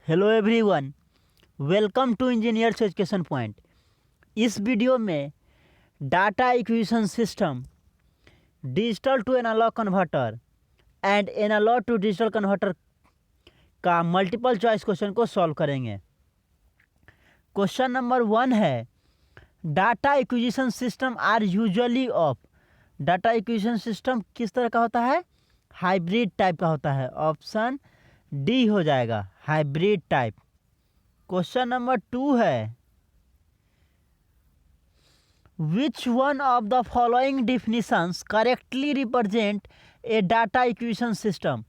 Hello everyone, welcome to Engineers Education Point. इस video में data acquisition system, digital to analogue converter and analogue to digital converter का multiple choice question को solve करेंगे। Question number 1 है, data acquisition system are usually of. Data acquisition system किस तरह का होता है? हाइब्रिड टाइप का होता है। ऑप्शन डी हो जाएगा, हाइब्रिड टाइप। क्वेश्चन नंबर 2 है, which one of the following definitions correctly represent a data acquisition system.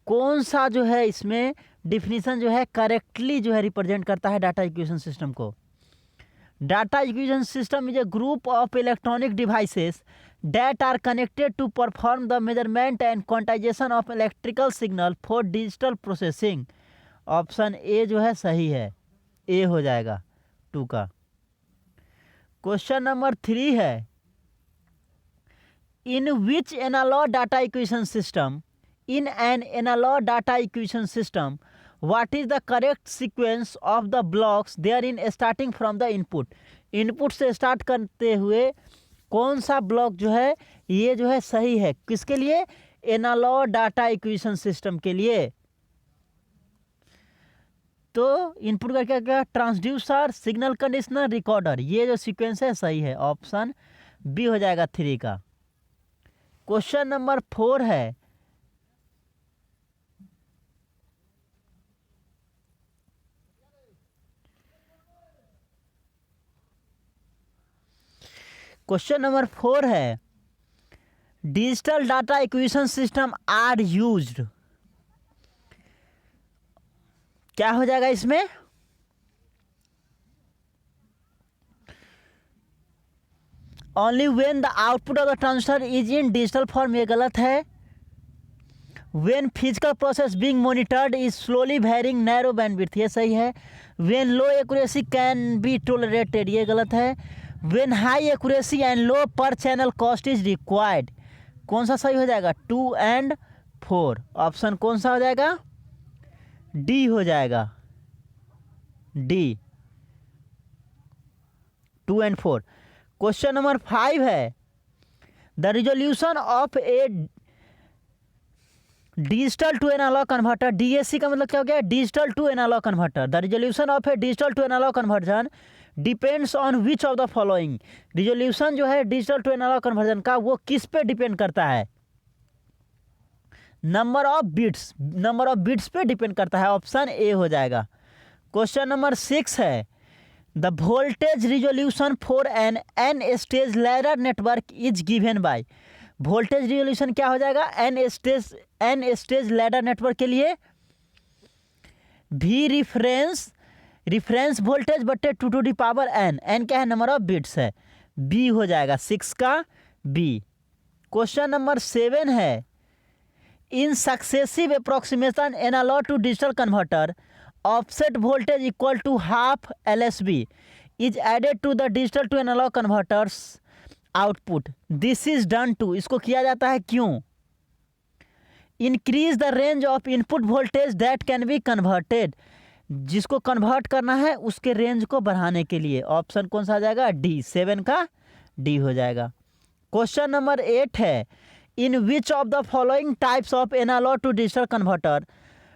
कौन सा जो है इसमें डिफिनीशन जो है करेक्टली जो है रिप्रेजेंट करता है डाटा एक्विजिशन सिस्टम को। Data acquisition system is a group of electronic devices that are connected to perform the measurement and quantization of electrical signal for digital processing। Option A जो है सही है, ए हो जाएगा 2 का। क्वेश्चन नंबर 3 है, in which analog data acquisition system, in an analog data acquisition system what is the correct sequence of the blocks there in starting from the input. Input से start करते हुए कौन सा ब्लॉक जो है ये जो है सही है, किसके लिए? एनालॉग डाटा एक्विजिशन सिस्टम के लिए। तो इनपुट का क्या क्या? Transducer, signal conditioner, recorder. ये जो सीक्वेंस है सही है, ऑप्शन बी हो जाएगा 3 का। क्वेश्चन नंबर 4 है, क्वेश्चन नंबर 4 है, digital data acquisition system are used. क्या हो जाएगा इसमें? Only when the output of the transistor is in digital form. ये गलत है। When physical process being monitored is slowly varying narrow bandwidth. ये सही है। When low accuracy can be tolerated. ये गलत है। When high accuracy and low per channel cost is required. कौन सा सही हो जाएगा? 2 एंड 4। ऑप्शन कौन सा हो जाएगा? डी हो जाएगा, डी 2 एंड 4। क्वेश्चन नंबर 5 है, the resolution of a digital to analogue converter. DSC का मतलब क्या हो गया? Digital to analogue converter. The resolution of a digital to analogue conversion depends on which of the following. Resolution जो है digital to analogue conversion का वो किस पे डिपेंड करता है? नंबर ऑफ बिट्स पे डिपेंड करता है। ऑप्शन ए हो जाएगा। क्वेश्चन नंबर 6 है, the voltage resolution for N stage ladder network is given by. Voltage resolution क्या हो जाएगा? एन स्टेज लैडर नेटवर्क के लिए भी रिफरेंस वोल्टेज बटे 2 to the power N. N क्या है? नंबर ऑफ बिट्स है। बी हो जाएगा 6 का, बी। क्वेश्चन नंबर 7 है, in successive approximation analogue to digital converter offset voltage equal to half LSB is added to the digital to analogue converters output. This is done to. इसको किया जाता है क्यों? Increase the range of input voltage that can be converted. जिसको convert करना है उसके range को बढ़ाने के लिए। ऑप्शन कौन सा आ जाएगा? डी, 7 का डी हो जाएगा। क्वेश्चन नंबर 8 है, in which of the following types of analog to digital converter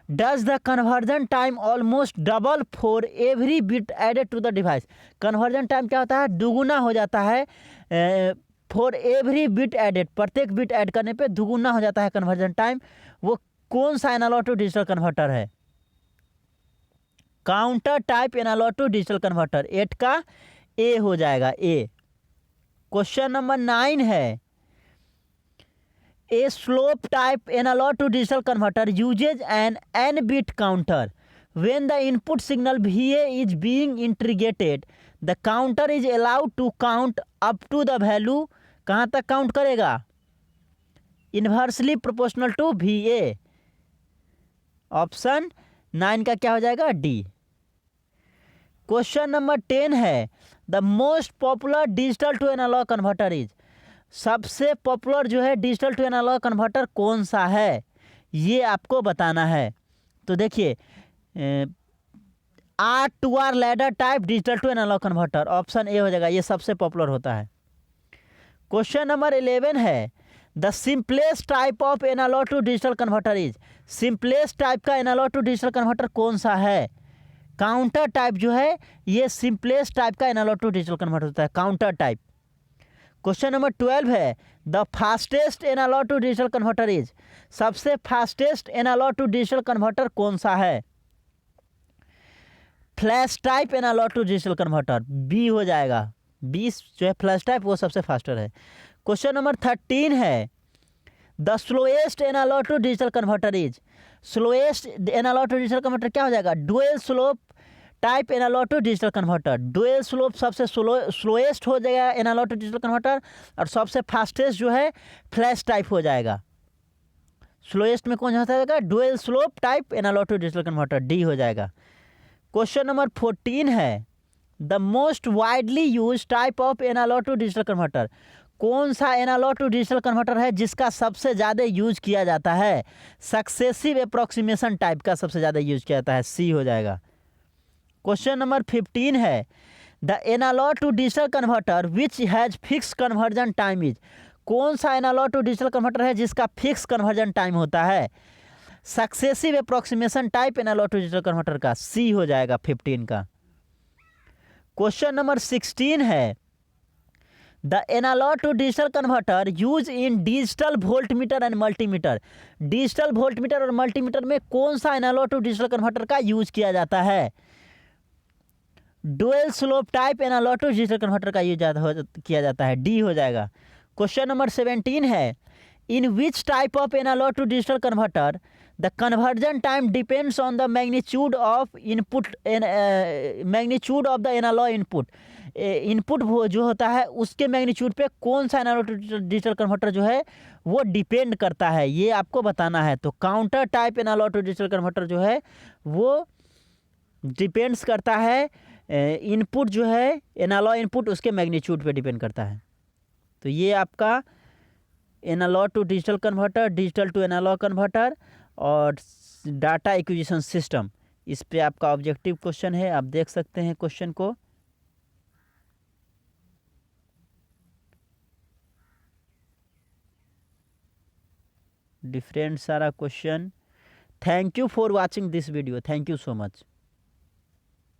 does the conversion time almost double for every bit added to the device। conversion time क्या होता है? दुगुना हो जाता है। for every bit added, प्रत्येक bit add करने पे दुगुना हो जाता है conversion time। वो कौन सा एनालॉग टू डिजिटल कन्वर्टर है? Counter type analogue to digital converter. 8 का ए हो जाएगा, ए। क्वेश्चन नंबर 9 है, A slope type analog to digital converter uses an n-bit counter. When the input signal VA is being integrated, the counter is allowed to count up to the value। कहाँ तक count करेगा? Inversely proportional to VA। Option 9 का क्या हो जाएगा? D. Question number 10 है, the most popular digital to analogue converter is. सबसे popular जो है डिजिटल टू एनालॉग कन्वर्टर कौन सा है, ये आपको बताना है। तो देखिए, R to R ladder type digital to analogue converter, option A हो जाएगा, ये सबसे पॉपुलर होता है। क्वेश्चन नंबर 11 है, the simplest type of analogue to digital converter is, simplest type का एनालॉग टू डिजिटल कन्वर्टर कौन सा है? काउंटर टाइप जो है ये सिंपलेस्ट टाइप का एनालॉग टू डिजिटल कन्वर्टर होता है, काउंटर टाइप। क्वेश्चन नंबर 12 है, the fastest analog to digital converter is, सबसे fastest analog to digital converter कौन सा है? Flash type analogue to digital converter, B हो जाएगा, बी जो है फ्लैश टाइप वो सबसे फास्टर है। क्वेश्चन नंबर 13 है, the slowest analogue to digital converter is, slowest analogue to digital converter क्या हो जाएगा? Dual slope type analogue to digital converter, dual slope सबसे स्लोएस्ट हो जाएगा एनालॉग टू डिजिटल कन्वर्टर, और सबसे फास्टेस्ट जो है फ्लैश टाइप हो जाएगा। स्लोएस्ट में कौन सा जाएगा? Dual slope type analogue to digital converter, D हो जाएगा। क्वेश्चन नंबर 14 है, the most widely use type of analogue to digital converter, कौन सा एनालॉग टू डिजिटल कन्वर्टर है जिसका सबसे ज़्यादा यूज किया जाता है? सक्सेसिव अप्रॉक्सीमेशन टाइप का सबसे ज़्यादा यूज किया जाता है, सी हो जाएगा। क्वेश्चन नंबर 15 है, the analogue to digital converter which has fix conversion time is, कौन सा एनालॉग टू डिजिटल कन्वर्टर है जिसका फिक्स कन्वर्जन टाइम होता है? Successive approximation type analogue to digital converter का, सी हो जाएगा 15 का। क्वेश्चन नंबर 16 है, the analogue to digital converter use in digital voltmeter and multimeter, digital voltmeter और मल्टीमीटर में कौन सा एनालॉग टू डिजिटल कन्वर्टर का यूज किया जाता है? Dual slope type analogue to digital converter का यूज किया जाता है, डी हो जाएगा। क्वेश्चन नंबर 17 है, in which type of analogue to digital converter the conversion time depends on the magnitude of input, magnitude of the analog input, input जो होता है उसके मैग्नीट्यूड पे कौन सा एनालॉग टू डिजिटल कन्वर्टर जो है वो डिपेंड करता है, ये आपको बताना है। तो counter type analogue to digital converter जो है वो डिपेंड्स करता है, इनपुट जो है एनालॉग इनपुट उसके मैग्नीट्यूड पे डिपेंड करता है। तो ये आपका analog to digital converter, digital to analogue converter और डाटा एक्विजिशन सिस्टम, इस पे आपका ऑब्जेक्टिव क्वेश्चन है, आप देख सकते हैं क्वेश्चन को। डिफरेंट सारा question. Thank you for watching this video, thank you so much.